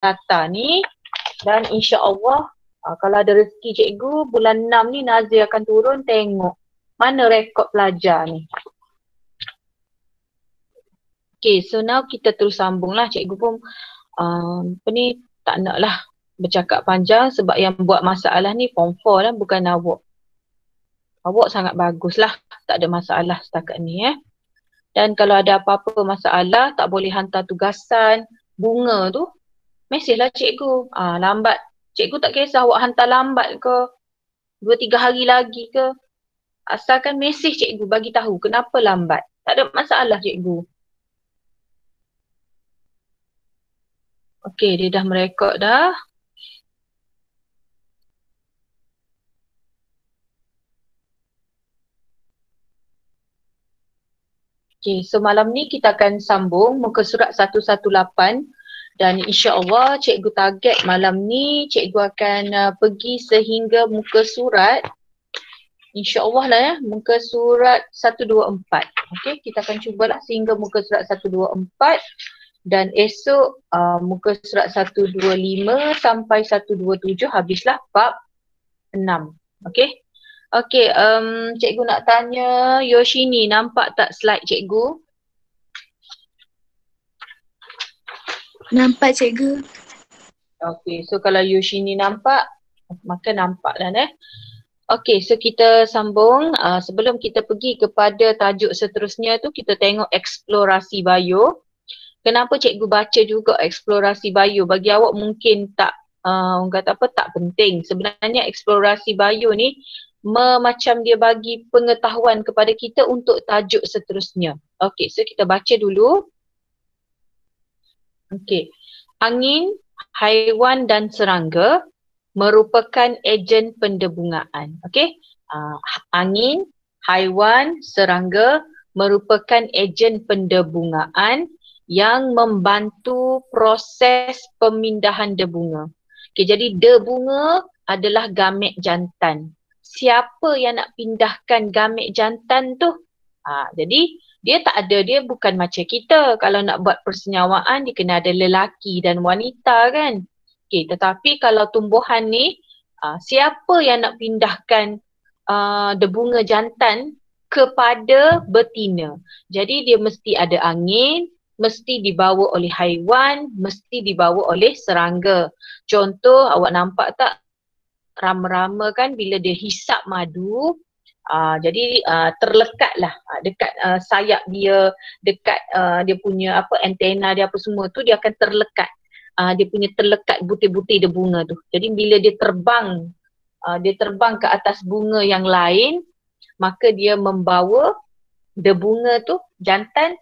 data ni dan insya-Allah kalau ada rezeki cikgu bulan 6 ni Nazir akan turun tengok mana rekod pelajar ni. Okay, so now kita terus sambung lah. Cikgu pun tak nak lah bercakap panjang sebab yang buat masalah ni form 4 lah, bukan awak. Awak sangat bagus lah, tak ada masalah setakat ni Dan kalau ada apa-apa masalah, tak boleh hantar tugasan, bunga tu, mesej lah cikgu. Lambat, cikgu tak kisah awak hantar lambat ke, 2-3 hari lagi ke. Asalkan mesej cikgu bagi tahu kenapa lambat. Tak ada masalah cikgu. Okey, dia dah merekod dah. Okey, so malam ni kita akan sambung muka surat 118 dan insya-Allah cikgu target malam ni cikgu akan pergi sehingga muka surat insya-Allah lah muka surat 124. Okey, kita akan cubalah sehingga muka surat 124 dan esok muka surat 125 sampai 127 habislah bab 6. Okey. Okey, cikgu nak tanya Yoshini, nampak tak slide cikgu? Nampak cikgu. Okey, so kalau Yoshini nampak, maka nampak dah Okey, so kita sambung. Sebelum kita pergi kepada tajuk seterusnya tu, kita tengok eksplorasi bio. Kenapa cikgu baca juga eksplorasi bio? Bagi awak mungkin tak, orang kata apa, tak penting. Sebenarnya eksplorasi bio ni macam dia bagi pengetahuan kepada kita untuk tajuk seterusnya. Okey, so kita baca dulu. Okey, angin, haiwan dan serangga merupakan ejen pendebungaan. Okey, angin, haiwan, serangga merupakan ejen pendebungaan yang membantu proses pemindahan debunga. Okey, jadi debunga adalah gamet jantan. Siapa yang nak pindahkan gamet jantan tu? Jadi dia tak ada, dia bukan macam kita. Kalau nak buat persenyawaan dia kena ada lelaki dan wanita kan. Okay, tetapi kalau tumbuhan ni siapa yang nak pindahkan debunga jantan kepada betina. Jadi dia mesti ada angin, mesti dibawa oleh haiwan, mesti dibawa oleh serangga. Contoh awak nampak tak? Rama-rama kan bila dia hisap madu, jadi terlekatlah dekat sayap dia, dekat dia punya antena dia apa semua tu dia akan terlekat. Dia punya terlekat butir-butir debunga tu. Jadi bila dia terbang ke atas bunga yang lain, maka dia membawa debunga tu jantan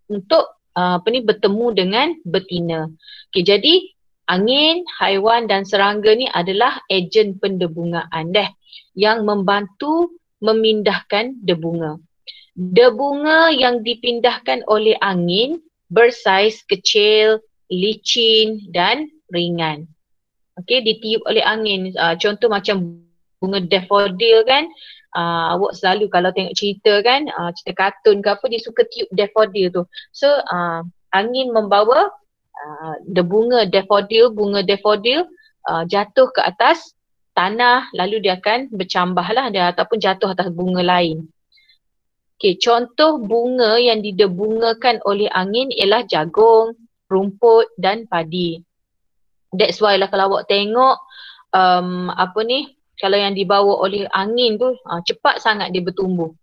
untuk bertemu dengan betina. Okay, jadi angin, haiwan dan serangga ni adalah ejen pendebungaan yang membantu memindahkan debunga. Debunga yang dipindahkan oleh angin bersaiz kecil, licin dan ringan. Okey, ditiup oleh angin. Contoh macam bunga daffodil kan. Awak selalu kalau tengok cerita kan, cerita kartun ke apa, dia suka tiup daffodil tu. So angin membawa bunga daffodil jatuh ke atas tanah, lalu dia akan bercambah lah dia ataupun jatuh atas bunga lain. Okay, contoh bunga yang didebungakan oleh angin ialah jagung, rumput dan padi. That's why lah kalau awak tengok kalau yang dibawa oleh angin tu cepat sangat dia bertumbuh.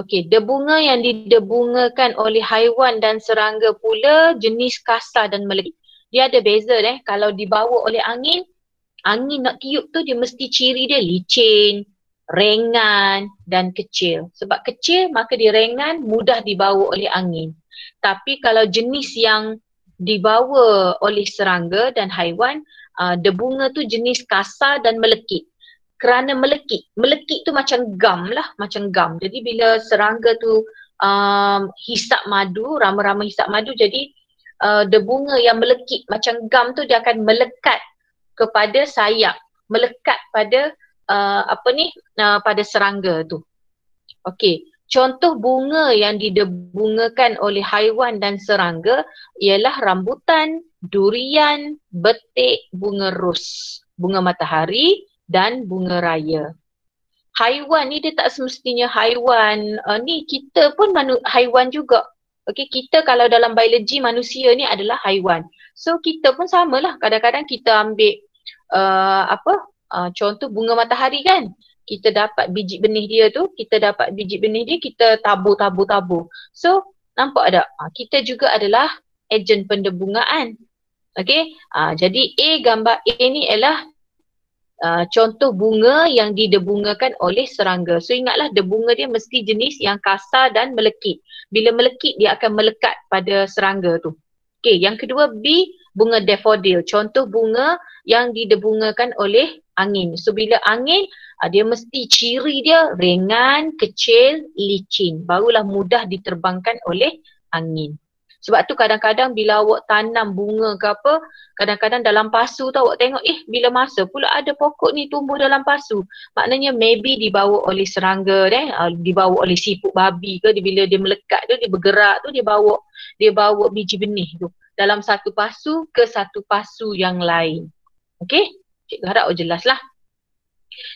Okey, debunga yang didebungakan oleh haiwan dan serangga pula jenis kasar dan melekit. Dia ada beza kalau dibawa oleh angin nak tiup tu dia mesti ciri dia licin, ringan dan kecil. Sebab kecil maka dia ringan, mudah dibawa oleh angin. Tapi kalau jenis yang dibawa oleh serangga dan haiwan, debunga tu jenis kasar dan melekit. Kerana melekit tu macam gam lah, macam gam. Jadi bila serangga tu hisap madu, rama-rama hisap madu, jadi debunga yang melekit macam gam tu dia akan melekat kepada sayap, melekat pada pada serangga tu. Okey, Contoh bunga yang didebungakan oleh haiwan dan serangga ialah rambutan, durian, betik, bunga ros, bunga matahari dan bunga raya. Haiwan ni dia tak semestinya haiwan, ni kita pun haiwan juga. Okey, kita kalau dalam biologi manusia ni adalah haiwan. So kita pun samalah, kadang-kadang kita ambil contoh bunga matahari kan. Kita dapat biji benih dia tu, kita tabur. So nampak tak? Kita juga adalah ejen pendebungaan. Okey, jadi gambar A ni ialah contoh bunga yang didebungakan oleh serangga. So ingatlah, debunga dia mesti jenis yang kasar dan melekit. Bila melekit dia akan melekat pada serangga tu. Okey, yang kedua B, bunga daffodil. Contoh bunga yang didebungakan oleh angin. So bila angin, dia mesti ciri dia ringan, kecil, licin. Barulah mudah diterbangkan oleh angin. Sebab tu kadang-kadang bila awak tanam bunga ke apa, kadang-kadang dalam pasu tu awak tengok, bila masa pula ada pokok ni tumbuh dalam pasu. Maknanya maybe dibawa oleh serangga, dibawa oleh siput babi ke, bila dia melekat tu, dia bergerak tu, dia bawa biji benih tu dalam satu pasu ke satu pasu yang lain. Okey? Cikgu harap awak jelas lah.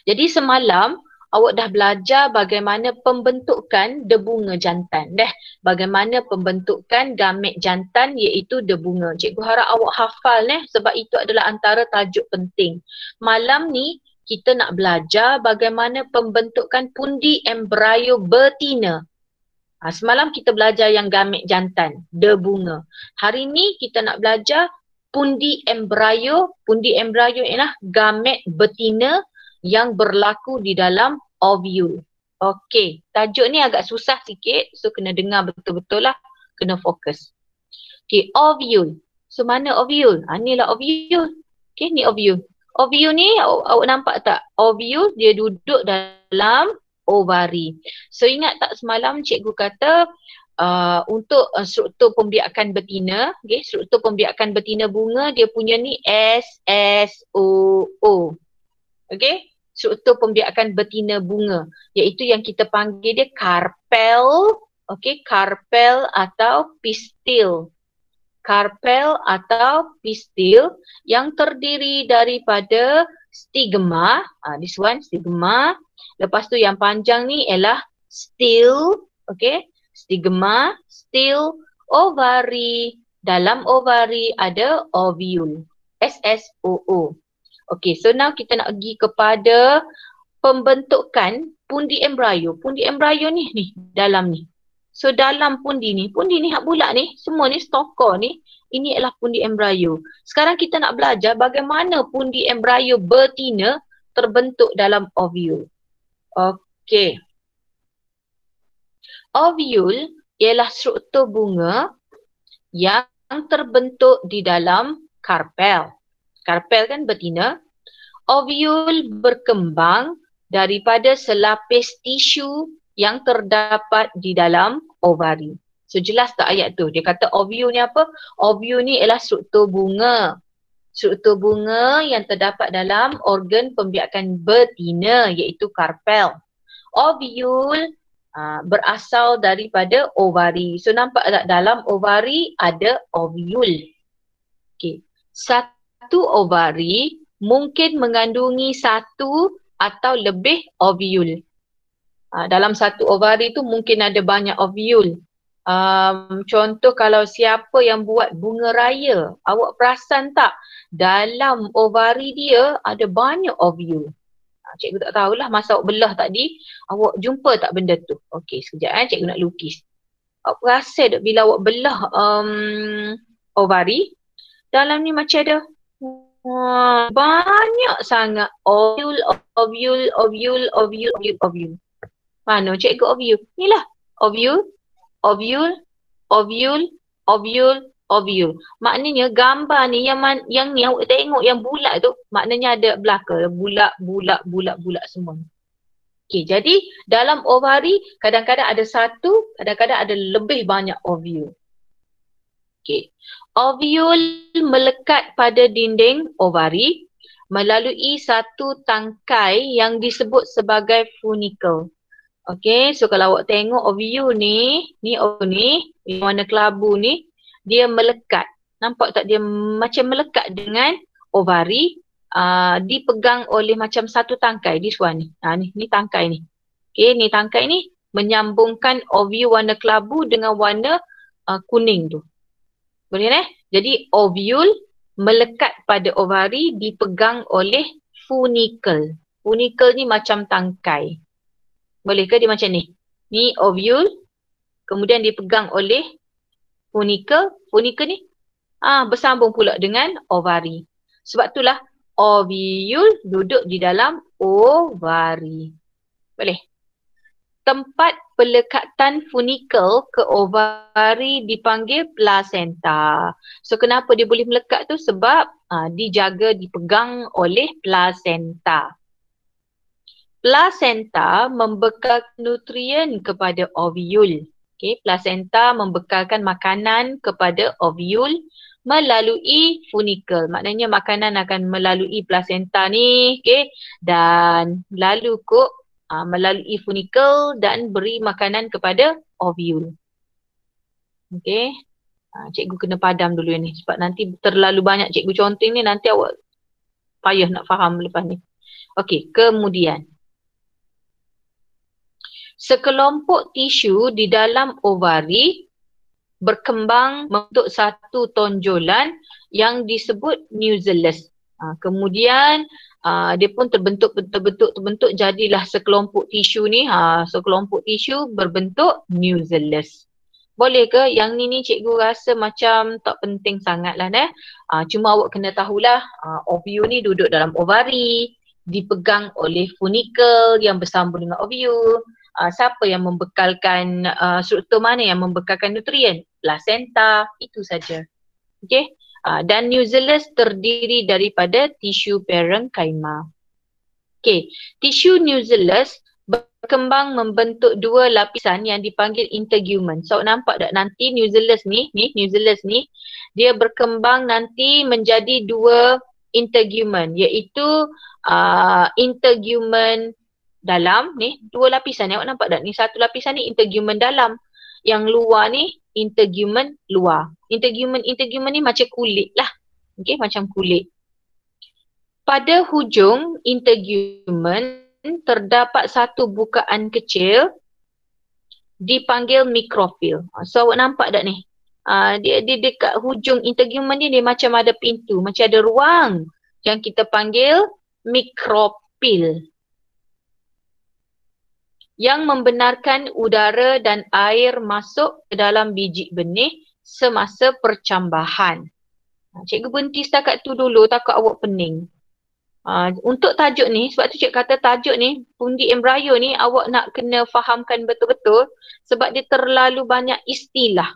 Jadi semalam awak dah belajar bagaimana pembentukan debunga jantan. Bagaimana pembentukan gamet jantan iaitu debunga. Cikgu harap awak hafal sebab itu adalah antara tajuk penting. Malam ni kita nak belajar bagaimana pembentukan pundi embrio betina. Semalam kita belajar yang gamet jantan, debunga. Hari ni kita nak belajar pundi embrio. Pundi embrio ialah gamet betina yang berlaku di dalam ovule. Okey, tajuk ni agak susah sikit, so kena dengar betul-betul lah, kena fokus. Okey, ovule. So mana ovule? Ni lah ovule. Okey, ni ovule. Ovule ni awak nampak tak? Ovule dia duduk dalam ovari. So ingat tak semalam cikgu kata untuk struktur pembiakan betina, struktur pembiakan betina bunga dia punya ni SSOO. Okey? Struktur pembiakan betina bunga, iaitu yang kita panggil dia karpel, karpel atau pistil. Karpel atau pistil yang terdiri daripada stigma, this one stigma. Lepas tu yang panjang ni ialah stil, stigma, stil, ovari. Dalam ovari ada ovule, SSOO. Okay, so now kita nak pergi kepada pembentukan pundi embrio. Pundi embrio ni dalam ni. So dalam pundi ni hak bulat ni, semua ni stokor ni, ini adalah pundi embrio. Sekarang kita nak belajar bagaimana pundi embrio betina terbentuk dalam ovule. Okay. Ovule ialah struktur bunga yang terbentuk di dalam karpel. Karpel kan betina. Ovule berkembang daripada selapis tisu yang terdapat di dalam ovari. So jelas tak ayat tu? Dia kata ovule ni apa? Ovule ni ialah struktur bunga. Struktur bunga yang terdapat dalam organ pembiakan betina iaitu karpel. Ovule berasal daripada ovari. So nampak tak dalam ovari ada ovule. Okay. Satu ovari mungkin mengandungi satu atau lebih ovule. Dalam satu ovari tu mungkin ada banyak ovule. Contoh kalau siapa yang buat bunga raya, awak perasan tak? Dalam ovari dia ada banyak ovule. Cikgu tak tahulah masa awak belah tadi, awak jumpa tak benda tu? Okey, sekejap cikgu nak lukis. Awak perasan tak bila awak belah ovari, dalam ni macam ada banyak sangat ovule. Mana cikgu ovule? Inilah ovule, ovule. Maknanya gambar ni yang ni awak tengok yang bulat tu, maknanya ada belaka, bulat semua. Okey, jadi dalam ovari kadang-kadang ada satu, kadang-kadang ada lebih banyak ovule. Okey. Ovule melekat pada dinding ovari melalui satu tangkai yang disebut sebagai funicle. Okay, so kalau awak tengok ovule ni ovule ni, yang warna kelabu ni, dia melekat. Nampak tak dia macam melekat dengan ovari, dipegang oleh macam satu tangkai, this one ni. Ni tangkai ni. Okay, ni tangkai ni menyambungkan ovule warna kelabu dengan warna kuning tu. Boleh Jadi ovule melekat pada ovari, dipegang oleh funicle. Funicle ni macam tangkai. Boleh ke dia macam ni? Ni ovule, kemudian dipegang oleh funicle. Funicle ni bersambung pula dengan ovari. Sebab itulah ovule duduk di dalam ovari. Boleh? Tempat pelekatan funicle ke ovari dipanggil placenta. So kenapa dia boleh melekat tu? Sebab dijaga, dipegang oleh placenta. Placenta membekalkan nutrien kepada ovule. Okay, placenta membekalkan makanan kepada ovule melalui funicle. Maknanya makanan akan melalui placenta ni, okay, dan lalu melalui funicle dan beri makanan kepada ovule. Okay, cikgu kena padam dulu ni sebab nanti terlalu banyak cikgu conteng ni, nanti awak payah nak faham lepas ni. Okay, kemudian sekelompok tisu di dalam ovari berkembang membentuk satu tonjolan yang disebut nucellus. Kemudian dia pun terbentuk jadilah sekelompok tisu ni. Sekelompok tisu berbentuk nucellus. Boleh ke? Yang ni cikgu rasa macam tak penting sangat lah. Cuma awak kena tahulah ovule ni duduk dalam ovari, dipegang oleh funicle yang bersambung dengan ovule. Siapa yang membekalkan, struktur mana yang membekalkan nutrien? Placenta, itu saja. Okay. Dan nucellus terdiri daripada tisu parenchyma. Okay. Tisu nucellus berkembang membentuk dua lapisan yang dipanggil integumen. So nampak tak nanti nucellus ni, dia berkembang nanti menjadi dua integumen, iaitu integumen dalam ni, dua lapisan. Awak nampak tak? Ni satu lapisan ni integumen dalam. Yang luar ni integumen luar. Integumen ni macam kulit lah. Okay, macam kulit. Pada hujung integumen terdapat satu bukaan kecil dipanggil mikrofil. So awak nampak tak ni? Dia dekat hujung integumen ni dia macam ada pintu, macam ada ruang yang kita panggil mikrofil, yang membenarkan udara dan air masuk ke dalam biji benih semasa percambahan. Cikgu berhenti setakat tu dulu, takut awak pening. Untuk tajuk ni, sebab tu cikgu kata tajuk ni, pundi embryo ni awak nak kena fahamkan betul-betul sebab dia terlalu banyak istilah.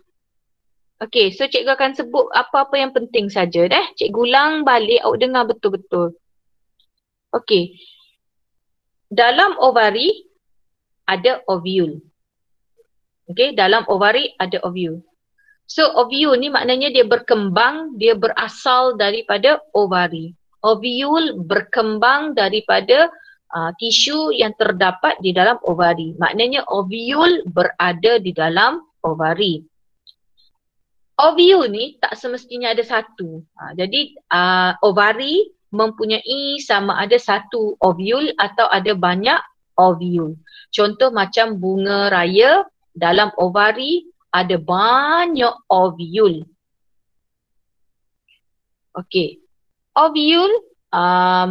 Okey, so cikgu akan sebut apa-apa yang penting saja dah. Cikgu ulang balik, awak dengar betul-betul. Okey. Dalam ovari ada ovule. Okay, dalam ovari ada ovule. So ovule ni maknanya dia berkembang, dia berasal daripada ovari. Ovule berkembang daripada tisu yang terdapat di dalam ovari. Maknanya ovule berada di dalam ovari. Ovule ni tak semestinya ada satu. Jadi ovari mempunyai sama ada satu ovule atau ada banyak ovule. Contoh macam bunga raya, dalam ovari ada banyak ovule. Okey. Ovule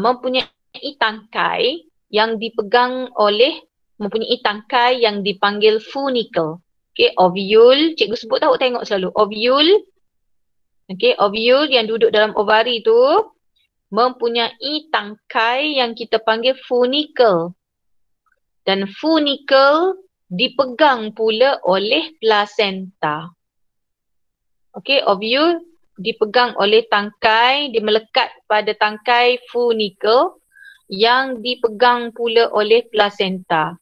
mempunyai tangkai yang dipegang oleh, mempunyai tangkai yang dipanggil funicle. Okey, ovule, cikgu sebut tahu, tengok selalu. Ovule, okey, ovule yang duduk dalam ovari tu mempunyai tangkai yang kita panggil funicle. Dan funicle dipegang pula oleh placenta. Okey, ovule dipegang oleh tangkai, dia melekat pada tangkai funicle yang dipegang pula oleh placenta.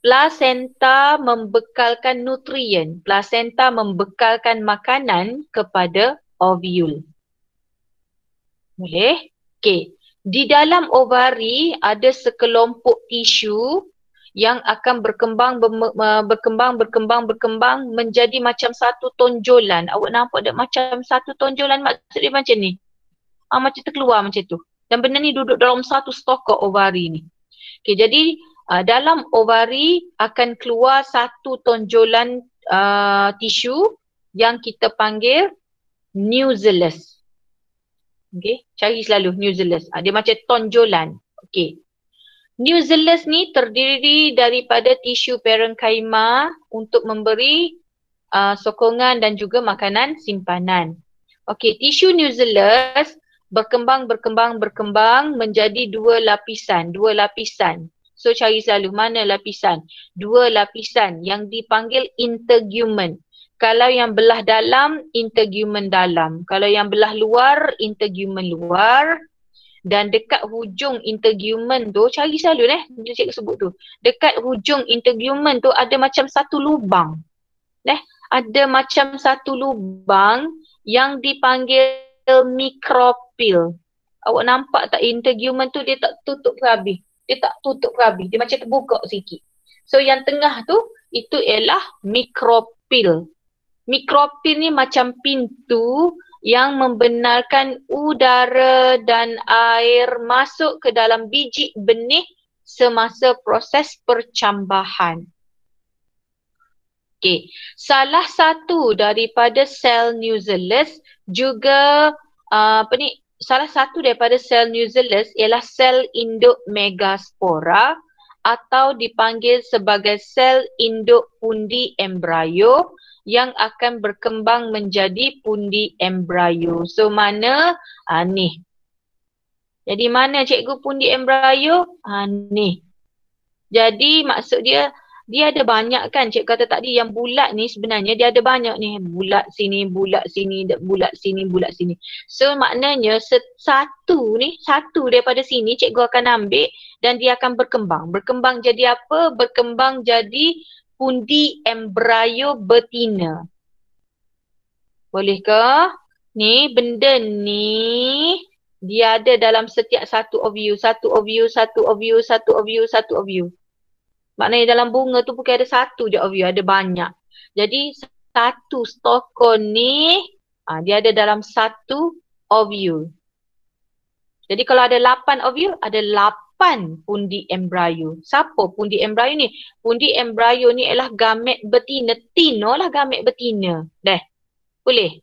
Placenta membekalkan nutrien, placenta membekalkan makanan kepada ovule. Boleh? Okey. Di dalam ovari ada sekelompok tisu yang akan berkembang menjadi macam satu tonjolan. Awak nampak tak macam satu tonjolan, maksud dia macam ni. Macam terkeluar macam tu. Dan benda ni duduk dalam satu stokok ovari ni. Okay, jadi dalam ovari akan keluar satu tonjolan tisu yang kita panggil nucellus. Okay, cari selalu nucellus. Dia macam tonjolan. Okay. Nucellus ni terdiri daripada tisu parenkhyma untuk memberi sokongan dan juga makanan simpanan. Okey, tisu nucellus berkembang menjadi dua lapisan. So cari selalu mana lapisan? Dua lapisan yang dipanggil integumen. Kalau yang belah dalam, integumen dalam. Kalau yang belah luar, integumen luar. Dan dekat hujung integumen tu, cari selalu dia cikgu sebut tu. Dekat hujung integumen tu ada macam satu lubang. Ada macam satu lubang yang dipanggil mikropil. Awak nampak tak integumen tu dia tak tutup habis. Dia macam terbuka sikit. So yang tengah tu, itu ialah mikropil. Mikropil ni macam pintu yang membenarkan udara dan air masuk ke dalam biji benih semasa proses percambahan. Okay. Salah satu daripada sel nucellus juga salah satu daripada sel nucellus ialah sel induk megaspora atau dipanggil sebagai sel induk pundi embrio yang akan berkembang menjadi pundi embrio. So mana? Ni. Jadi mana cikgu pundi embrio? Ni. Jadi maksud dia ada banyak kan, cikgu kata tadi yang bulat ni sebenarnya dia ada banyak ni. Bulat sini, bulat sini, bulat sini, bulat sini. So maknanya satu daripada sini cikgu akan ambil dan dia akan berkembang. Berkembang jadi apa? Berkembang jadi pundi embrio betina. Boleh ke? Ni benda ni dia ada dalam setiap satu ovule. Maknanya dalam bunga tu bukan ada satu je ovule, ada banyak. Jadi satu stokon ni dia ada dalam satu ovule. Jadi kalau ada 8 ovule, ada 8 pundi embrio. Siapa pundi embrio ni? Pundi embrio ni ialah gamet betina. Tino lah gamet betina. Boleh?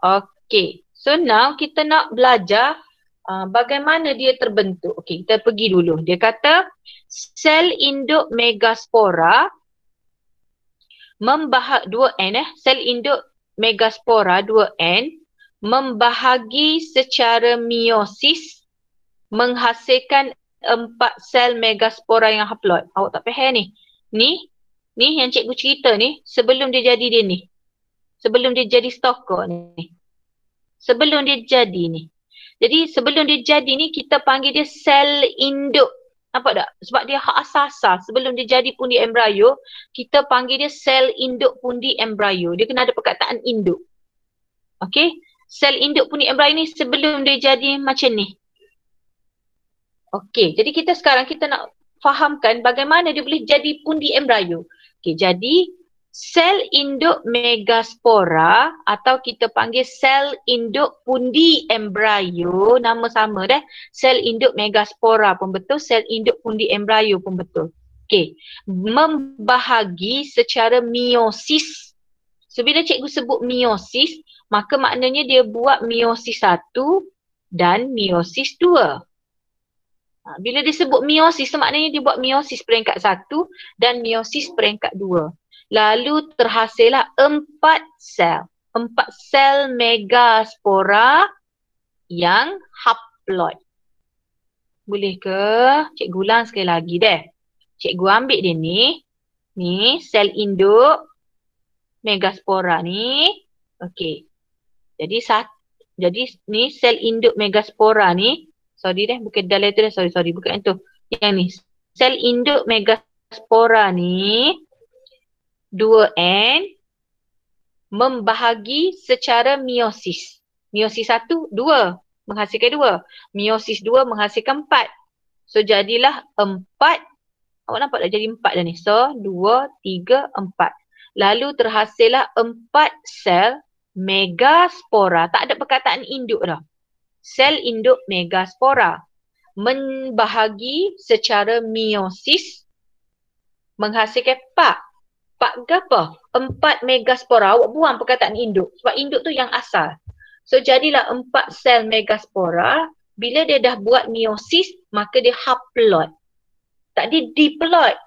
Okey. So now kita nak belajar bagaimana dia terbentuk. Okey, kita pergi dulu. Dia kata sel induk megaspora sel induk megaspora 2N membahagi secara meiosis menghasilkan 4 sel megaspora yang haploid. Awak tak faham ni? Ni yang cikgu cerita ni sebelum dia jadi dia ni. Sebelum dia jadi stokok ni. Sebelum dia jadi ni. Jadi sebelum dia jadi ni kita panggil dia sel induk. Nampak tak? Sebab dia hak asas. Sebelum dia jadi pundi embrio, kita panggil dia sel induk pundi embrio. Dia kena ada perkataan induk. Okey? Sel induk pundi embrio ni sebelum dia jadi macam ni. Okey, jadi sekarang kita nak fahamkan bagaimana dia boleh jadi pundi embrio. Okey, jadi sel induk megaspora atau kita panggil sel induk pundi embrio, nama sama dah. Sel induk megaspora pun betul, sel induk pundi embrio pun betul. Okey, membahagi secara meiosis. So bila cikgu sebut meiosis, maka maknanya dia buat meiosis 1 dan meiosis 2. Bila disebut meiosis, maknanya dia buat meiosis peringkat 1 dan meiosis peringkat 2. Lalu terhasillah 4 sel. 4 sel megaspora yang haploid. Boleh ke? Cikgu ulang sekali lagi deh. Cikgu ambil dia ni. Ni sel induk megaspora ni. Okey. Jadi ni sel induk megaspora ni. Sorry deh, bukan dalam itu dah. Sorry, bukan itu. Yang ni. Sel induk megaspora ni 2N membahagi secara meiosis. Meiosis 1, 2 menghasilkan 2. Meiosis 2 menghasilkan 4. So jadilah 4 Awak nampak dah jadi 4 dah ni. So, 2, 3, 4. Lalu terhasillah 4 sel megaspora. Tak ada perkataan induk dah. Sel induk megaspora. Membahagi secara meiosis. Menghasilkan pak. Pak gapa? 4 megaspora. Awak buang perkataan induk. Sebab induk tu yang asal. So, jadilah 4 sel megaspora. Bila dia dah buat meiosis, maka dia haploid. Tadi diploid.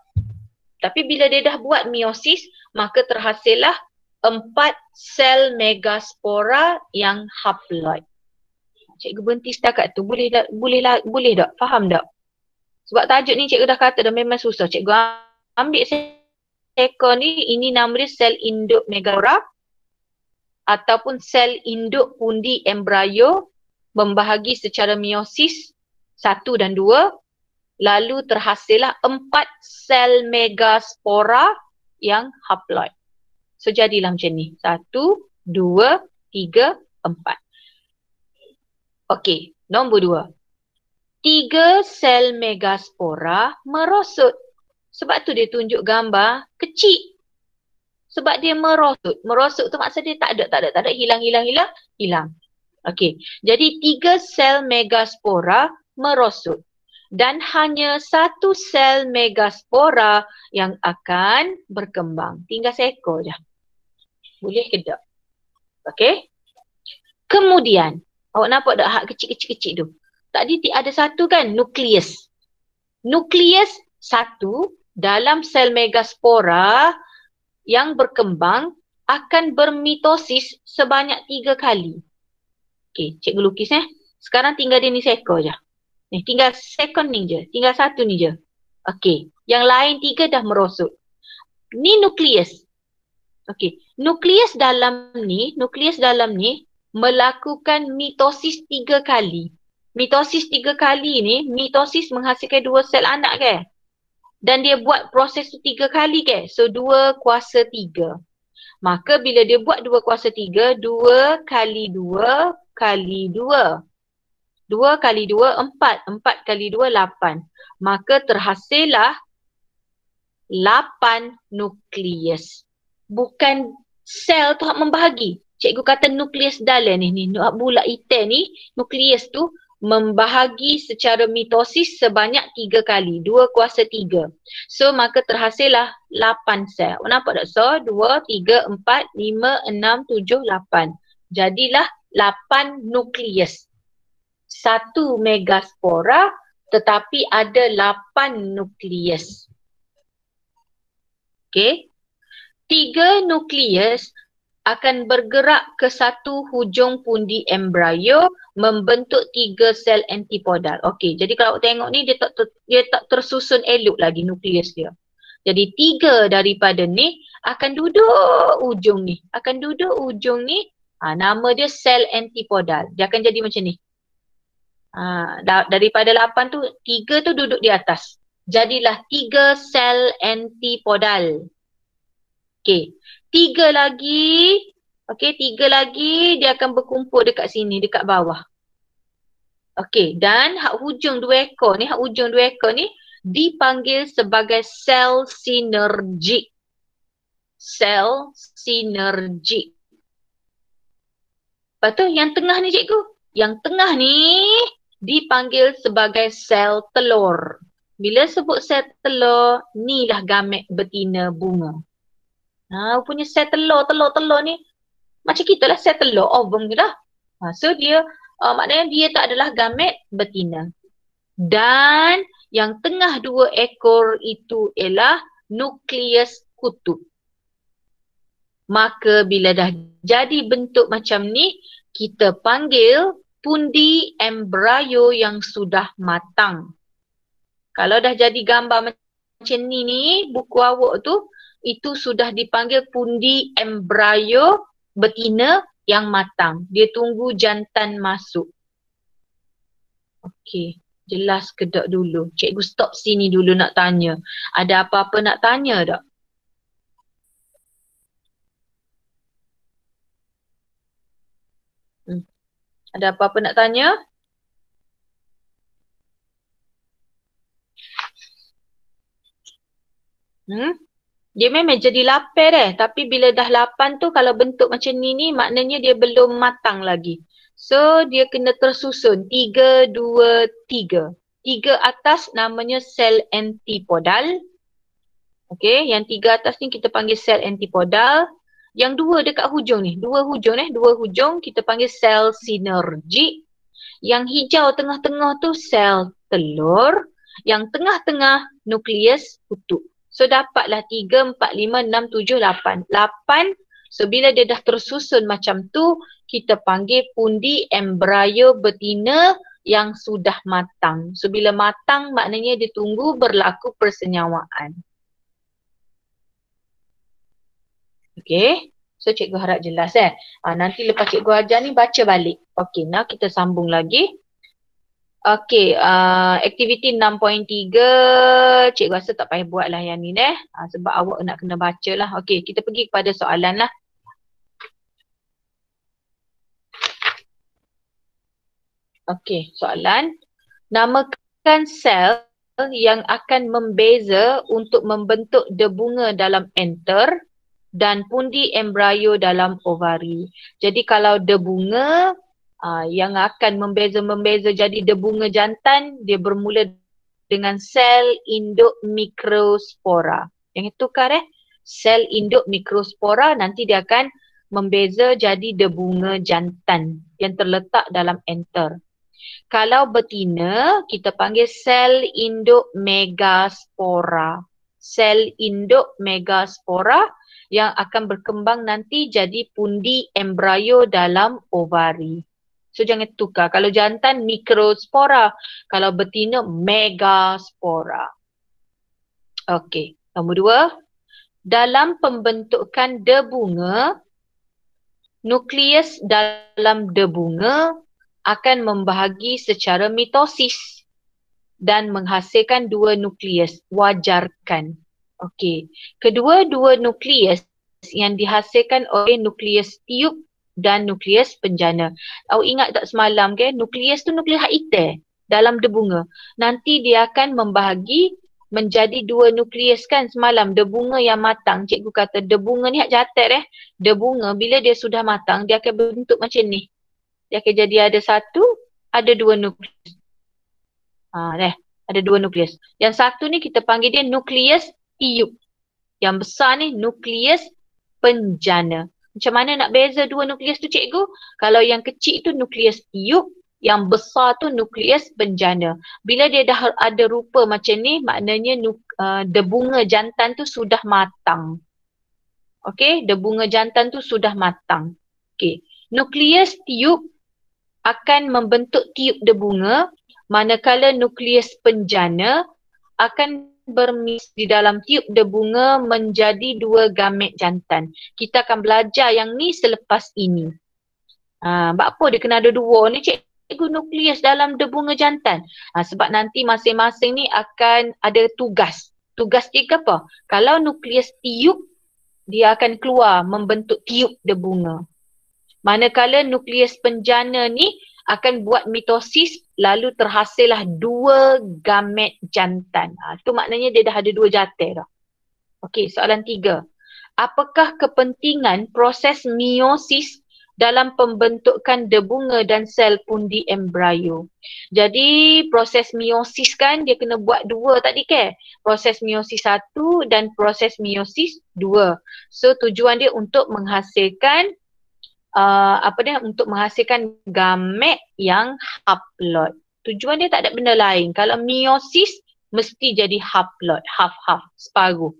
Tapi bila dia dah buat meiosis, maka terhasillah 4 sel megaspora yang haploid. Cikgu berhenti setakat tu. Boleh tak? Faham tak? Sebab tajuk ni cikgu dah kata dah memang susah. Cikgu ambil seko ni, ini nama dia sel induk megaspora ataupun sel induk pundi embrio membahagi secara meiosis 1 dan 2. Lalu terhasillah 4 sel megaspora yang haploid. So jadilah macam ni. 1, 2, 3, 4. Okey, nombor 2. 3 sel megaspora merosot. Sebab tu dia tunjuk gambar kecil. Sebab dia merosot. Merosot tu maksud dia tak ada. Hilang. Okey, jadi 3 sel megaspora merosot. Dan hanya 1 sel megaspora yang akan berkembang. Tinggal seekor je. Boleh ke tak? Okey. Kemudian, awak nampak tak hak kecil-kecil tu? Tadi ada satu kan, nukleus. Nukleus 1 dalam sel megaspora yang berkembang akan bermitosis sebanyak 3 kali. Okey, cikgu lukis Sekarang tinggal dia ni seekor je. Ni tinggal second ni je. Tinggal 1 ni je. Okey. Yang lain 3 dah merosot. Ni nukleus. Okey. Nukleus dalam ni melakukan mitosis 3 kali. Mitosis 3 kali ni, mitosis menghasilkan 2 sel anak ke? Dan dia buat proses tu 3 kali ke? So 2 kuasa 3. Maka bila dia buat 2 kuasa 3, 2 kali 2 kali 2. 2 kali 2, 4. 4 kali 2, 8. Maka terhasillah 8 nukleus. Bukan sel tu hak membahagi. Cikgu kata nukleus dalam ni. Bulat hitam ni, nukleus tu membahagi secara mitosis sebanyak 3 kali. 2 kuasa 3. So, maka terhasillah 8 sel. Nampak tak? So, 2, 3, 4, 5, 6, 7, 8. Jadilah 8 nukleus. 1 megaspora tetapi ada 8 nukleus. Okey. 3 nukleus akan bergerak ke satu hujung pundi embrio membentuk 3 sel antipodal. Okey, jadi kalau awak tengok ni dia tak tersusun elok lagi nukleus dia. Jadi 3 daripada ni akan duduk ujung ni. Nama dia sel antipodal. Dia akan jadi macam ni. Daripada 8 tu, 3 tu duduk di atas. Jadilah 3 sel antipodal. Okey. 3 lagi. Okey, 3 lagi dia akan berkumpul dekat sini, dekat bawah. Okey, dan hak hujung 2 ekor ni dipanggil sebagai sel sinergik. Sel sinergik. Lepas tu yang tengah ni cikgu. Yang tengah ni dipanggil sebagai sel telur. Bila sebut sel telur, inilah gamet betina bunga. Punya sel telur ni macam kita lah sel telur, ovum tu dah. So dia, maknanya dia tak adalah gamet betina. Dan yang tengah 2 ekor itu ialah nukleus kutub. Maka bila dah jadi bentuk macam ni, kita panggil pundi embrio yang sudah matang. Kalau dah jadi gambar macam ni, buku awak tu, itu sudah dipanggil pundi embrio betina yang matang. Dia tunggu jantan masuk. Okey, jelas ke tak dulu? Cikgu stop sini dulu nak tanya. Ada apa-apa nak tanya tak? Ada apa-apa nak tanya? Dia memang jadi lapar tapi bila dah 8 tu kalau bentuk macam ni maknanya dia belum matang lagi. So dia kena tersusun 3, 2, 3. 3 atas namanya sel antipodal. Okey, yang 3 atas ni kita panggil sel antipodal. Yang 2 dekat hujung ni, 2 hujung kita panggil sel sinergik. Yang hijau tengah-tengah tu sel telur. Yang tengah-tengah nukleus kutub. So dapatlah 3, 4, 5, 6, 7, 8. 8, so bila dia dah tersusun macam tu, kita panggil pundi embrio betina yang sudah matang. So bila matang maknanya dia tunggu berlaku persenyawaan. Okay, so cikgu harap jelas nanti lepas cikgu ajar ni baca balik. Okay, now kita sambung lagi. Okay, aktiviti 6.3 cikgu rasa tak payah buat lah yang ni sebab awak nak kena baca lah. Okay, kita pergi kepada soalan lah. Okay, soalan. Namakan sel yang akan membeza untuk membentuk debunga dalam enter dan pundi embrio dalam ovari. Jadi kalau debunga yang akan membeza jadi debunga jantan, dia bermula dengan sel induk mikrospora. Yang itu kan sel induk mikrospora nanti dia akan membeza jadi debunga jantan yang terletak dalam enter. Kalau betina, kita panggil sel induk megaspora. Sel induk megaspora yang akan berkembang nanti jadi pundi embrio dalam ovari. So jangan tukar. Kalau jantan mikrospora, kalau betina megaspora. Okey, nombor 2. Dalam pembentukan debunga, nukleus dalam debunga akan membahagi secara mitosis dan menghasilkan 2 nukleus. Wajarkan. Okey. Kedua-dua nukleus yang dihasilkan oleh nukleus tiup dan nukleus penjana. Awak ingat tak semalam nukleus tu nukleus hitam dalam debunga. Nanti dia akan membahagi menjadi 2 nukleus kan semalam. Debunga yang matang. Cikgu kata debunga ni hak jatat Debunga bila dia sudah matang dia akan bentuk macam ni. Dia akan jadi ada 1, ada 2 nukleus. Ada 2 nukleus. Yang satu ni kita panggil dia nukleus tiup. Yang besar ni nukleus penjana. Macam mana nak beza 2 nukleus tu cikgu? Kalau yang kecil tu nukleus tiup, yang besar tu nukleus penjana. Bila dia dah ada rupa macam ni, maknanya debunga jantan tu sudah matang. Okey, debunga jantan tu sudah matang. Okey, nukleus tiup akan membentuk tiup debunga, manakala nukleus penjana akan bermis di dalam tiup debunga menjadi 2 gamet jantan. Kita akan belajar yang ni selepas ini. Apa dia kena ada 2 ni cikgu nukleus dalam debunga jantan? Sebab nanti masing-masing ni akan ada tugas. Tugas dia apa? Kalau nukleus tiup, dia akan keluar membentuk tiup debunga. Manakala nukleus penjana ni akan buat mitosis lalu terhasillah 2 gamet jantan. Itu maknanya dia dah ada 2 jantan dah. Okey, soalan 3. Apakah kepentingan proses meiosis dalam pembentukan debunga dan sel pundi embrio? Jadi proses meiosis kan dia kena buat 2 tadi ke? Proses meiosis 1 dan proses meiosis 2. So tujuan dia untuk menghasilkan untuk menghasilkan gamet yang haploid. Tujuan dia tak ada benda lain. Kalau meiosis mesti jadi haploid, half-half, separuh.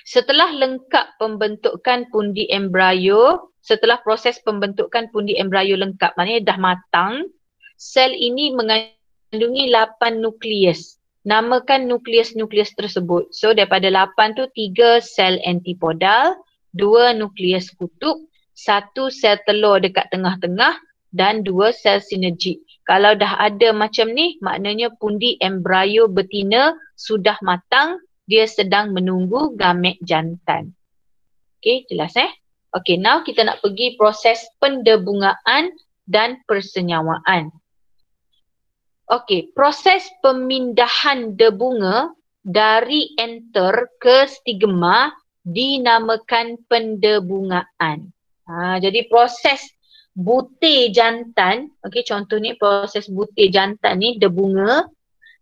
Setelah lengkap pembentukan pundi embrio, setelah proses pembentukan pundi embrio lengkap, maknanya dah matang, sel ini mengandungi 8 nukleus. Namakan nukleus-nukleus tersebut. So daripada 8 tu 3 sel antipodal, 2 nukleus kutub, 1 sel telur dekat tengah-tengah dan 2 sel sinergik. Kalau dah ada macam ni, maknanya pundi embrio betina sudah matang, dia sedang menunggu gamet jantan. Okey, jelas Okey, now kita nak pergi proses pendebungaan dan persenyawaan. Okey, proses pemindahan debunga dari enter ke stigma dinamakan pendebungaan. Jadi proses butir jantan, okey, contoh ni proses butir jantan ni, debunga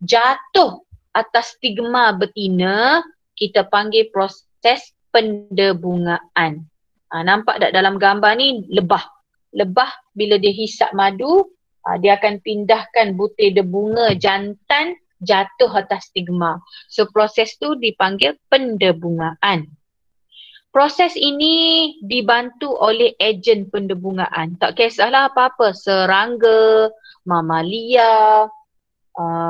jatuh atas stigma betina, kita panggil proses pendebungaan. Nampak tak dalam gambar ni lebah. Lebah bila dia hisap madu, dia akan pindahkan butir debunga jantan jatuh atas stigma. So proses tu dipanggil pendebungaan. Proses ini dibantu oleh ejen pendebungaan. Tak kisahlah apa-apa, serangga, mamalia,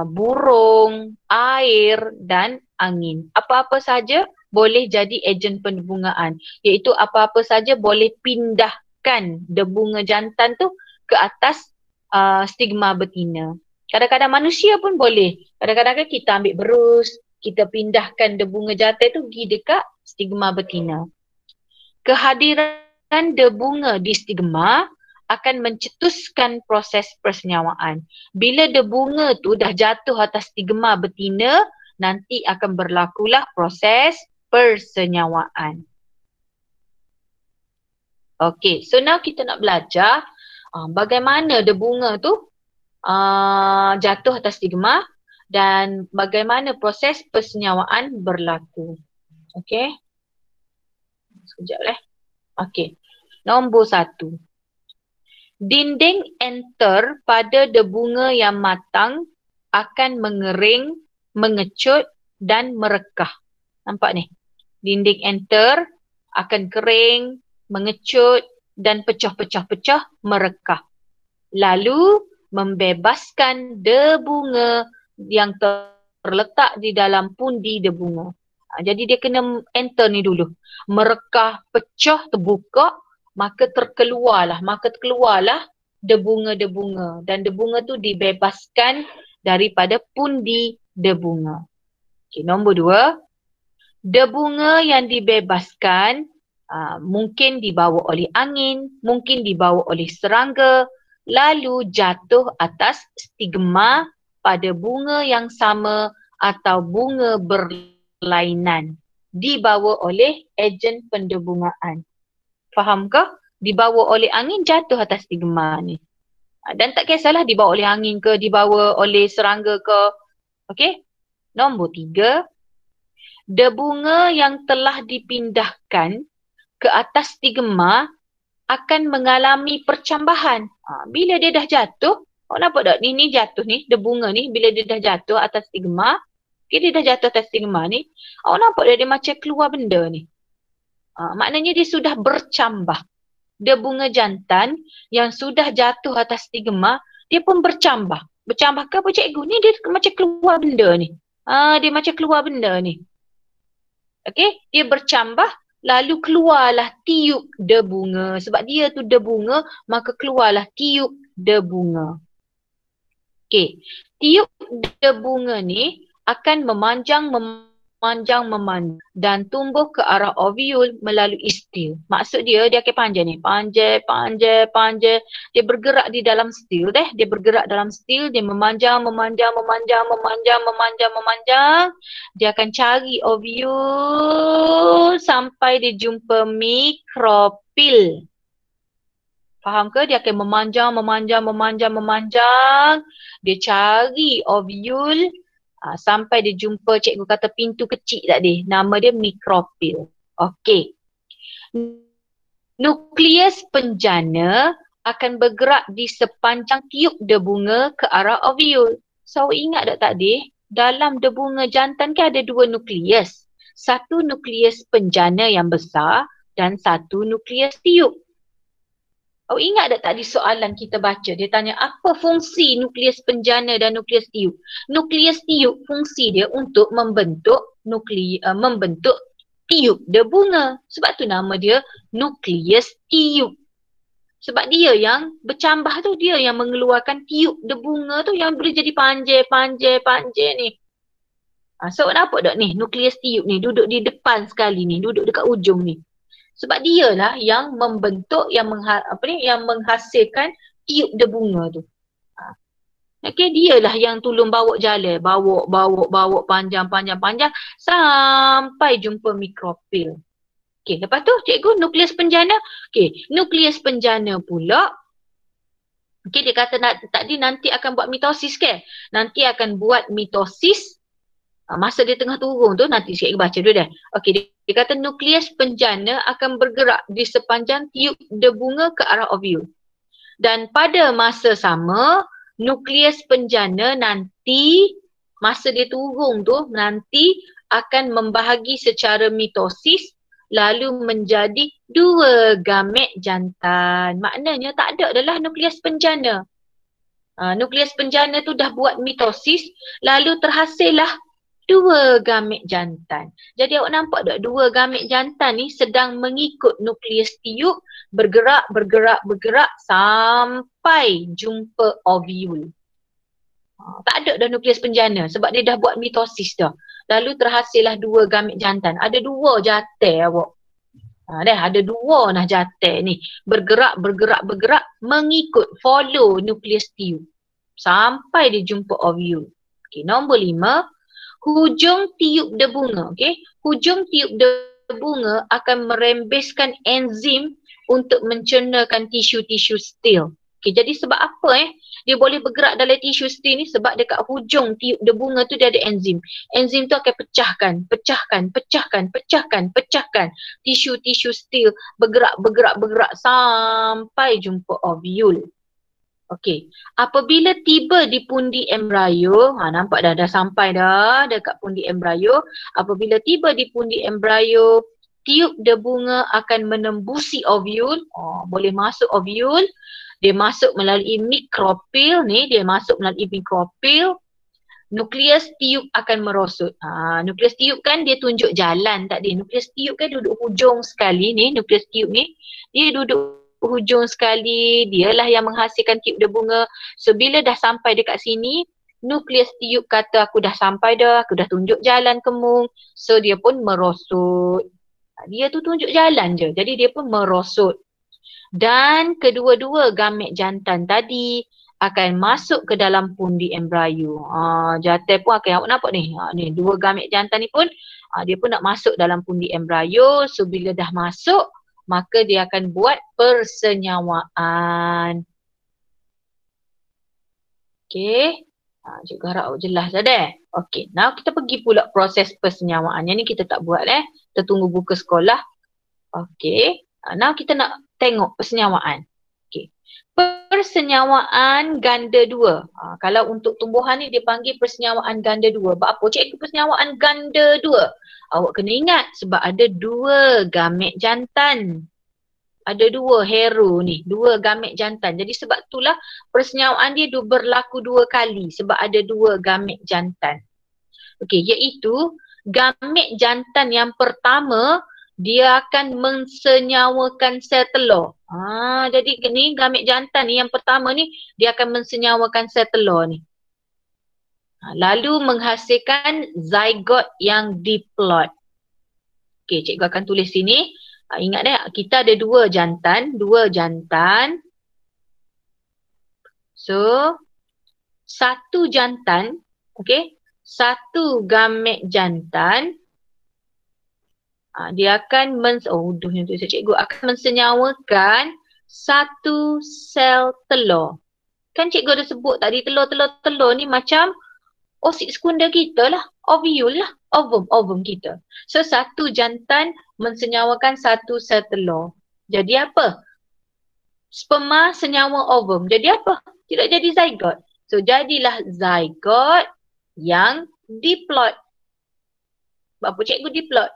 burung, air dan angin. Apa-apa saja boleh jadi ejen pendebungaan. Iaitu apa-apa saja boleh pindahkan debunga jantan tu ke atas stigma betina. Kadang-kadang manusia pun boleh. Kadang-kadang kan kita ambil berus, kita pindahkan debunga jantan tu pergi dekat stigma betina. Kehadiran debunga di stigma akan mencetuskan proses persenyawaan. Bila debunga tu dah jatuh atas stigma betina, nanti akan berlakulah proses persenyawaan. Okay, so now kita nak belajar bagaimana debunga tu jatuh atas stigma dan bagaimana proses persenyawaan berlaku. Okay. Sekejap Okay. Nombor 1. Dinding enter pada debunga yang matang akan mengering, mengecut dan merekah. Nampak ni? Dinding enter akan kering, mengecut dan pecah-pecah-pecah merekah. Lalu membebaskan debunga yang terletak di dalam pundi debunga. Jadi dia kena enter ni dulu. Merekah, pecah, terbuka, maka terkeluarlah debunga-debunga. Dan debunga tu dibebaskan daripada pundi debunga. Okay, nombor 2. Debunga yang dibebaskan mungkin dibawa oleh angin, mungkin dibawa oleh serangga, lalu jatuh atas stigma pada bunga yang sama atau bunga berlainan. Dibawa oleh ejen pendebungaan. Fahamkah? Dibawa oleh angin jatuh atas stigma ni. Dan tak kisahlah dibawa oleh angin ke, dibawa oleh serangga ke. Okey? Nombor 3. Debunga yang telah dipindahkan ke atas stigma akan mengalami percambahan. Bila dia dah jatuh, nampak tak? Ni jatuh ni, debunga ni bila dia dah jatuh atas stigma, dia dah jatuh atas stigma ni, nampak dia macam keluar benda ni. Maknanya dia sudah bercambah. Debunga jantan yang sudah jatuh atas stigma, dia pun bercambah. Bercambah ke apa cikgu? Ni dia macam keluar benda ni. Dia macam keluar benda ni. Okey, dia bercambah, lalu keluarlah tiup debunga. Sebab dia tu debunga, maka keluarlah tiup debunga. Okey, tiup debunga ni akan memanjang dan tumbuh ke arah oviul melalui stil. Maksud dia akan panjang ni. Panjang. Dia bergerak di dalam stil Dia bergerak dalam stil, dia memanjang. Dia akan cari oviul sampai dia jumpa mikropil. Faham ke? Dia akan memanjang. Dia cari oviul sampai dia jumpa, cikgu kata pintu kecil tadi. Nama dia mikropil. Okey. Nukleus penjana akan bergerak di sepanjang tiup debunga ke arah oviul. So ingat tak tadi? Dalam debunga jantan kan ada 2 nukleus. Satu nukleus penjana yang besar dan satu nukleus tiup. Ingat tak tadi soalan kita baca? Dia tanya apa fungsi nukleus penjana dan nukleus tiup? Nukleus tiup fungsi dia untuk membentuk tiup debunga. Sebab tu nama dia nukleus tiup. Sebab dia yang bercambah tu, dia yang mengeluarkan tiup debunga tu yang boleh jadi panjang ni. So nampak tak ni nukleus tiup ni duduk di depan sekali ni, duduk dekat ujung ni. Sebab dialah yang membentuk, yang menghasilkan tiup debunga tu. Okey, dialah yang tolong bawa jalan, bawa panjang sampai jumpa mikropil. Okey, lepas tu cikgu nukleus penjana. Okey, nukleus penjana pula. Okey, dia kata tadi nanti akan buat mitosis ke? Nanti akan buat mitosis. Masa dia tengah turun tu nanti cikgu baca dulu dah. Okey, dia kata nukleus penjana akan bergerak di sepanjang tiub debunga ke arah ovul. Dan pada masa sama, nukleus penjana nanti masa dia turun tu nanti akan membahagi secara mitosis lalu menjadi 2 gamet jantan. Maknanya tak ada adalah nukleus penjana. Nukleus penjana tu dah buat mitosis lalu terhasillah 2 gamet jantan. Jadi awak nampak tak 2 gamet jantan ni sedang mengikut nukleus tiub bergerak sampai jumpa ovul. Tak ada dah nukleus penjana sebab dia dah buat mitosis dah. Lalu terhasillah 2 gamet jantan. Ada 2 jantan awak. Dah ada 2 nah jantan ni. Bergerak mengikut follow nukleus tiub sampai dia jumpa ovul. Okey, nombor 5. Hujung tiub debunga, okey. Hujung tiub debunga akan merembeskan enzim untuk mencernakan tisu-tisu stil. Okey, jadi sebab apa dia boleh bergerak dalam tisu stil ni? Sebab dekat hujung tiub debunga tu dia ada enzim. Enzim tu akan pecahkan tisu-tisu stil bergerak sampai jumpa ovul. Okey, apabila tiba di pundi embrio, nampak dah sampai dah dekat pundi embrio. Apabila tiba di pundi embrio, tiub debunga akan menembusi ovul. Boleh masuk ovul. Dia masuk melalui mikropil ni, Nukleus tiub akan merosot. Nukleus tiub kan dia tunjuk jalan tadi. Nukleus tiub kan duduk hujung sekali ni, nukleus tiub ni. Dia duduk hujung sekali, dialah yang menghasilkan tiub debunga. So bila dah sampai dekat sini, nukleus tiub kata aku dah sampai dah, aku dah tunjuk jalan kemung. So dia pun merosot. Dia tu tunjuk jalan je, jadi dia pun merosot. Dan kedua-dua gamet jantan tadi akan masuk ke dalam pundi embrio. Jantan pun akan, awak nampak ni, ni 2 gamet jantan ni pun dia pun nak masuk dalam pundi embrio. So bila dah masuk, maka dia akan buat persenyawaan. Okey. Cikgu harap jelas dah deh. Okey, now kita pergi pula proses persenyawaan. Yang ni kita tak buat Kita tunggu buku sekolah. Okey. Now kita nak tengok persenyawaan. Okey. Persenyawaan ganda 2. Kalau untuk tumbuhan ni dia panggil persenyawaan ganda 2. Apa cikgu persenyawaan ganda 2? Awak kena ingat sebab ada 2 gamet jantan. Ada 2 hero ni, 2 gamet jantan. Jadi sebab itulah persenyawaan dia berlaku 2 kali sebab ada 2 gamet jantan. Okey, iaitu gamet jantan yang pertama dia akan mensenyawakan sel telur. Jadi ni gamet jantan ni yang pertama ni dia akan mensenyawakan sel telur ni. Lalu menghasilkan zygote yang diploid. Okey, cikgu akan tulis sini. Ingat kita ada 2 jantan. So, 1 jantan, okey, 1 gamet jantan. Dia akan cikgu akan mensenyawakan 1 sel telur. Kan cikgu ada sebut tadi telur ni macam oosit sekunder kita lah, ovul lah, ovum kita. So 1 jantan mensenyawakan 1 sel telur. Jadi apa? Sperma senyawa ovum. Jadi apa? Tidak jadi zygote. So jadilah zygote yang diploid. Apa cikgu diploid?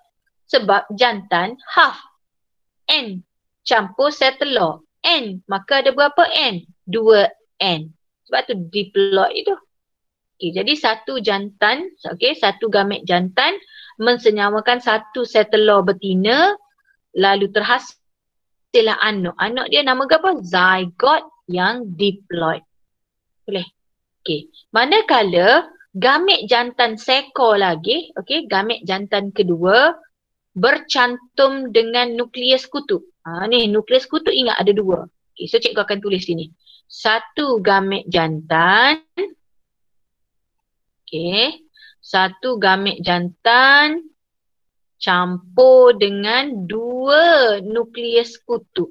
Sebab jantan half. N campur sel telur. N. Maka ada berapa N? 2N. Sebab tu diploid itu. Okay, jadi 1 jantan, 1 gamet jantan mensenyawakan 1 sel telur betina, lalu terhasillah anak. Anak dia nama apa? Zygote yang diploid. Boleh? Okey. Manakala gamet jantan sekor lagi, gamet jantan kedua bercantum dengan nukleus kutub. Ni nukleus kutub ingat ada 2. Okay, so cikgu akan tulis sini. 1 gamet jantan Okey. Satu gamet jantan campur dengan 2 nukleus kutub.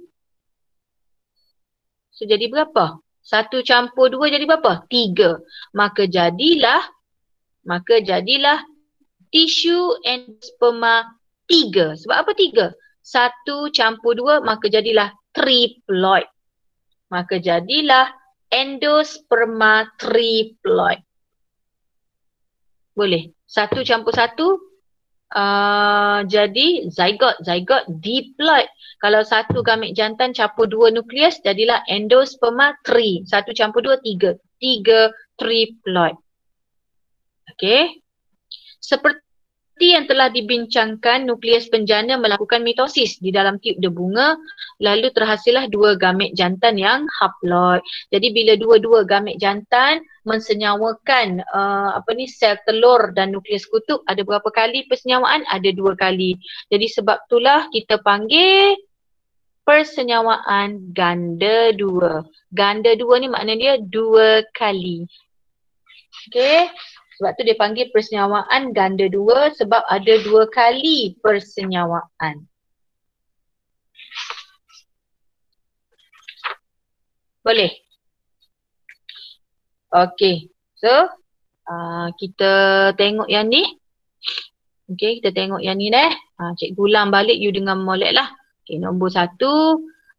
So jadi berapa? 1 campur 2 jadi berapa? 3. Maka jadilah tisu endosperma 3. Sebab apa 3? 1 campur 2 maka jadilah triploid. Maka jadilah endosperma triploid. Boleh. 1 campur 1 jadi zygote diploid. Kalau 1 gamet jantan campur 2 nukleus jadilah endosperma 3. 1 campur 2 3. 3 triploid. Okey. Seperti yang telah dibincangkan, nukleus penjana melakukan mitosis di dalam tiub debunga, lalu terhasillah 2 gamet jantan yang haploid. Jadi bila dua-dua gamet jantan mensenyawakan sel telur dan nukleus kutub, ada berapa kali persenyawaan? Ada 2 kali. Jadi sebab itulah kita panggil persenyawaan ganda 2. Ganda 2 ni makna dia 2 kali. Okey. Sebab tu dia panggil persenyawaan ganda 2 sebab ada 2 kali persenyawaan. Boleh? Okey. So, kita tengok yang ni. Okey, kita tengok yang ni deh. Cikgu ulang balik you dengan molek lah. Okey, nombor 1.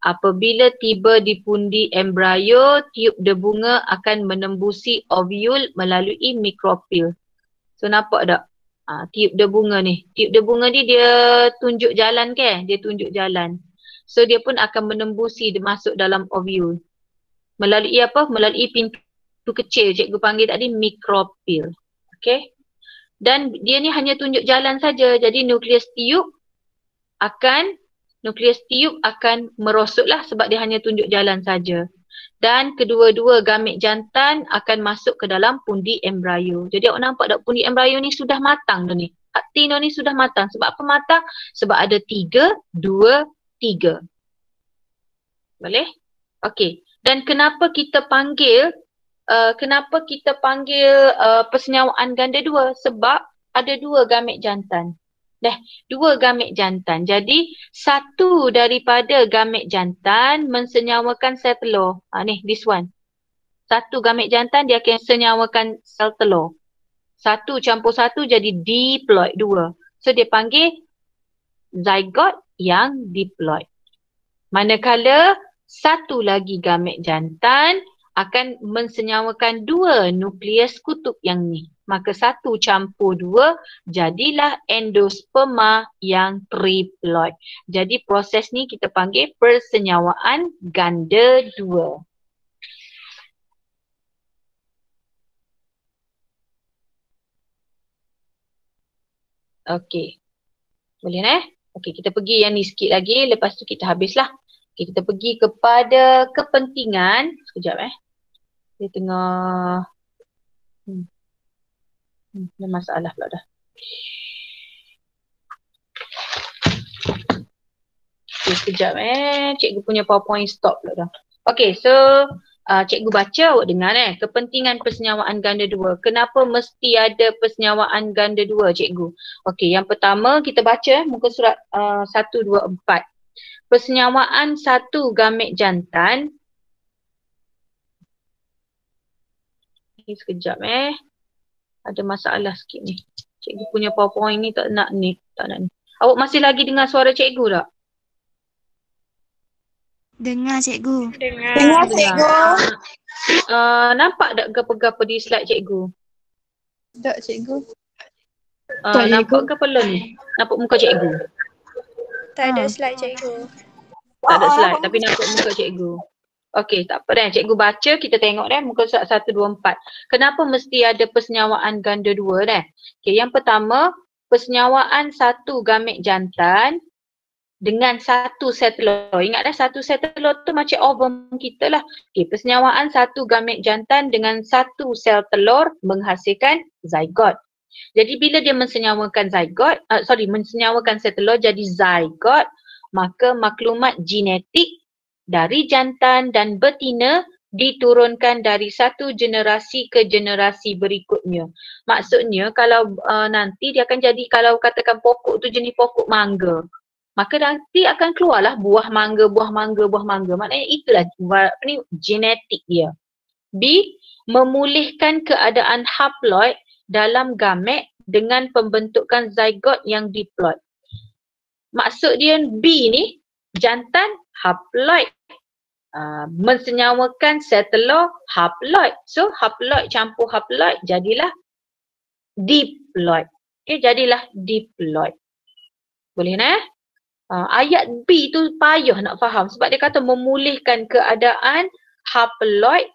Apabila tiba di pundi embrio, tiub debunga akan menembusi ovul melalui mikropil. So nampak tak? Tiub debunga ni. Tiub debunga ni dia tunjuk jalan ke? Dia tunjuk jalan. So dia pun akan menembusi dia masuk dalam ovul. Melalui apa? Melalui pintu kecil. Cikgu panggil tadi mikropil. Okay? Dan dia ni hanya tunjuk jalan saja. Jadi nukleus tiub akan merosotlah sebab dia hanya tunjuk jalan saja. Dan kedua-dua gamet jantan akan masuk ke dalam pundi embrio. Jadi awak nampak tak pundi embrio ni sudah matang dah ni. Aktin ni sudah matang. Sebab apa matang? Sebab ada 3, 2, 3. Boleh? Okey. Dan kenapa kita panggil persenyawaan ganda 2? Sebab ada 2 gamet jantan. 2 gamet jantan. Jadi satu daripada gamet jantan mensenyawakan sel telur. Ni, this one. Satu gamet jantan dia akan senyawakan sel telur. 1 campur 1 jadi diploid 2. So dia panggil zygote yang diploid. Manakala satu lagi gamet jantan akan mensenyawakan 2 nukleus kutub yang ni. Maka 1 campur 2 jadilah endosperma yang triploid. Jadi proses ni kita panggil persenyawaan ganda 2. Okey. Boleh Okey, kita pergi yang ni sikit lagi. Lepas tu kita habislah. Okey, kita pergi kepada kepentingan. Sekejap Dia tengah ada masalah pula dah. Okay, sekejap Cikgu punya PowerPoint stop pula dah. Okay, so cikgu baca awak dengar kepentingan persenyawaan ganda 2. Kenapa mesti ada persenyawaan ganda 2 cikgu? Okay, yang pertama kita baca muka surat 1, 2, 4. Persenyawaan satu gamet jantan. Sekejap ada masalah sikit ni. Cikgu punya PowerPoint ni tak nak ni. Awak masih lagi dengar suara cikgu tak? Dengar cikgu. Dengar cikgu. Nampak tak gapa-gapa di slide cikgu? Tak cikgu. Nampak ke belum ni? Nampak muka cikgu? Tak ada slide cikgu. Tak ada slide tapi nampak muka cikgu. Okey, tak apa cikgu baca, kita tengok muka surat 1, 2, 4. Kenapa mesti ada persenyawaan ganda 2 Okey, yang pertama, persenyawaan satu gamet jantan dengan satu sel telur. Ingat satu sel telur tu macam ovum kita lah. Okey, persenyawaan satu gamet jantan dengan satu sel telur menghasilkan zygote. Jadi bila dia mensenyawakan sel telur jadi zygote, maka maklumat genetik dari jantan dan betina diturunkan dari satu generasi ke generasi berikutnya. Maksudnya kalau nanti dia akan jadi, kalau katakan pokok tu jenis pokok mangga, maka nanti akan keluarlah buah mangga, buah mangga, buah mangga. Maknanya itulah genetik dia. B. Memulihkan keadaan haploid dalam gamet dengan pembentukan zygote yang diploid. Maksud dia B ni, jantan haploid. Mensenyawakan sel telur haploid. So haploid campur haploid jadilah diploid. Okay, jadilah diploid. Boleh nak? Ayat B tu payah nak faham sebab dia kata memulihkan keadaan haploid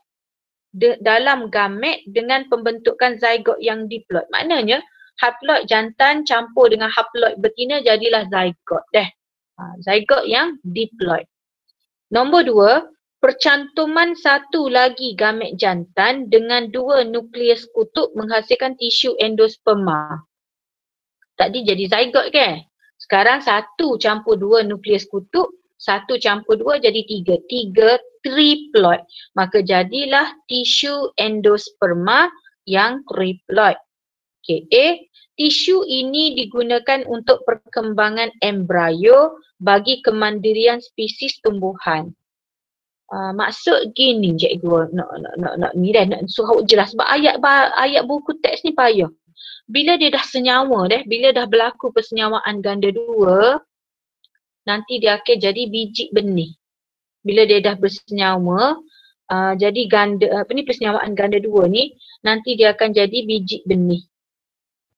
dalam gamet dengan pembentukan zygote yang diploid. Maknanya haploid jantan campur dengan haploid betina jadilah zygote. Zygote yang diploid. Nombor 2, percantuman satu lagi gamet jantan dengan 2 nukleus kutub menghasilkan tisu endosperma. Tadi jadi zygote kan? Sekarang 1 campur 2 nukleus kutub, 1 campur 2 jadi 3. 3 triploid. Maka jadilah tisu endosperma yang triploid. Okay. A. Tisu ini digunakan untuk perkembangan embrio bagi kemandirian spesies tumbuhan. Maksud gini cikgu, nak ni dah nak suruh jelas sebab ayat buku teks ni payah. Bila dia dah senyawa bila dah berlaku persenyawaan ganda 2, nanti dia akan jadi biji benih. Bila dia dah bersenyawa, jadi persenyawaan ganda 2 ni, nanti dia akan jadi biji benih.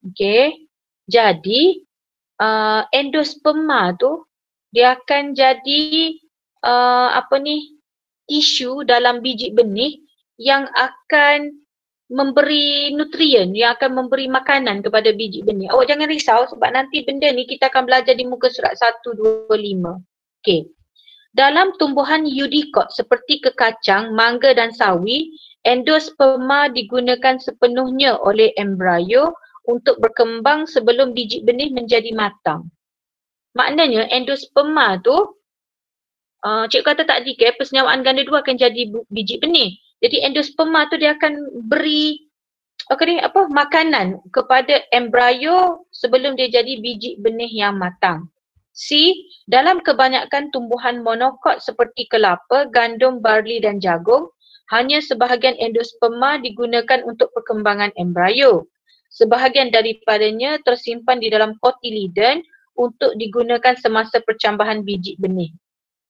Okey. Jadi endosperma tu dia akan jadi tisu dalam biji benih yang akan memberi nutrien, yang akan memberi makanan kepada biji benih. Awak jangan risau sebab nanti benda ni kita akan belajar di muka surat 125. Okey. Dalam tumbuhan eudikot seperti kekacang, mangga dan sawi, endosperma digunakan sepenuhnya oleh embrio untuk berkembang sebelum biji benih menjadi matang. Maknanya endosperma tu, cikgu kata tadi ke persenyawaan ganda 2 akan jadi biji benih. Jadi endosperma tu dia akan beri makanan kepada embrio sebelum dia jadi biji benih yang matang. C. Dalam kebanyakan tumbuhan monokot seperti kelapa, gandum, barley dan jagung, hanya sebahagian endosperma digunakan untuk perkembangan embrio. Sebahagian daripadanya tersimpan di dalam kotiliden untuk digunakan semasa percambahan biji benih.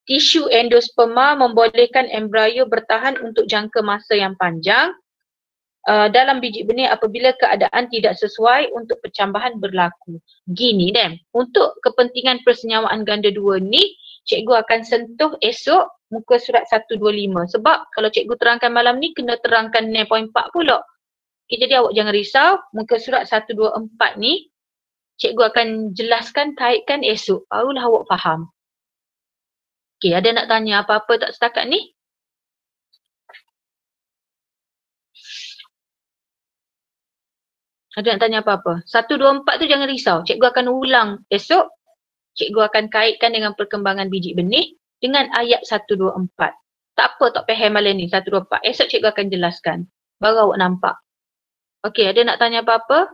Tisu endosperma membolehkan embrio bertahan untuk jangka masa yang panjang dalam biji benih apabila keadaan tidak sesuai untuk percambahan berlaku. Gini untuk kepentingan persenyawaan ganda 2 ni, cikgu akan sentuh esok muka surat 125. Sebab kalau cikgu terangkan malam ni, kena terangkan 9.4 pula. Okay, jadi awak jangan risau, muka surat 124 ni, cikgu akan jelaskan, kaitkan esok. Barulah awak faham. Okay, ada nak tanya apa-apa tak setakat ni? Ada nak tanya apa-apa? 124 tu jangan risau. Cikgu akan ulang esok. Cikgu akan kaitkan dengan perkembangan biji benih dengan ayat 124. Tak apa tak faham malam ni 124. Esok cikgu akan jelaskan. Baru awak nampak. Okey, ada nak tanya apa-apa?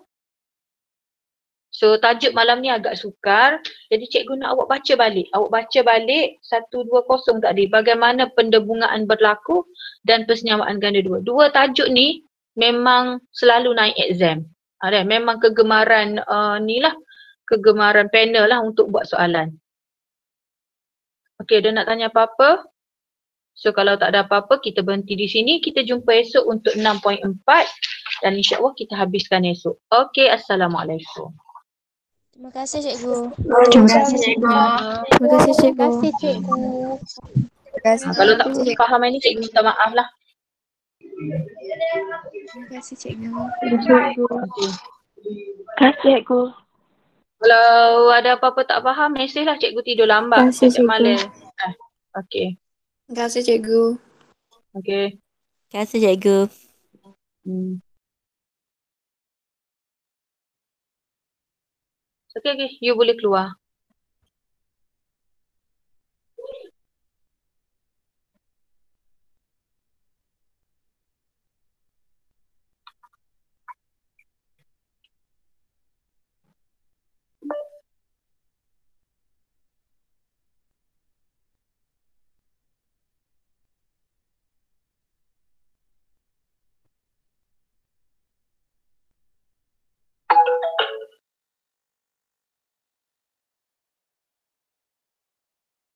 So tajuk malam ni agak sukar. Jadi cikgu nak awak baca balik. Awak baca balik 120 tadi. Bagaimana pendebungaan berlaku dan persenyawaan ganda 2. Dua tajuk ni memang selalu naik exam. Memang kegemaran kegemaran panel lah untuk buat soalan. Okey, ada nak tanya apa-apa? So kalau tak ada apa-apa, kita berhenti di sini. Kita jumpa esok untuk 6.4 dan insya-Allah kita habiskan esok. Okey, Assalamualaikum. Terima kasih cikgu. Terima kasih cikgu. Terima kasih cikgu. Kalau tak faham ini, cikgu minta maaf lah. Terima kasih cikgu. Okey. Kasih cikgu. Kalau ada apa-apa tak faham, mesej lah, cikgu tidur lambat. Kasih, Setiap cikgu. malam. Okey. Terima kasih cikgu. Okey. Terima kasih cikgu. Okey, you boleh keluar.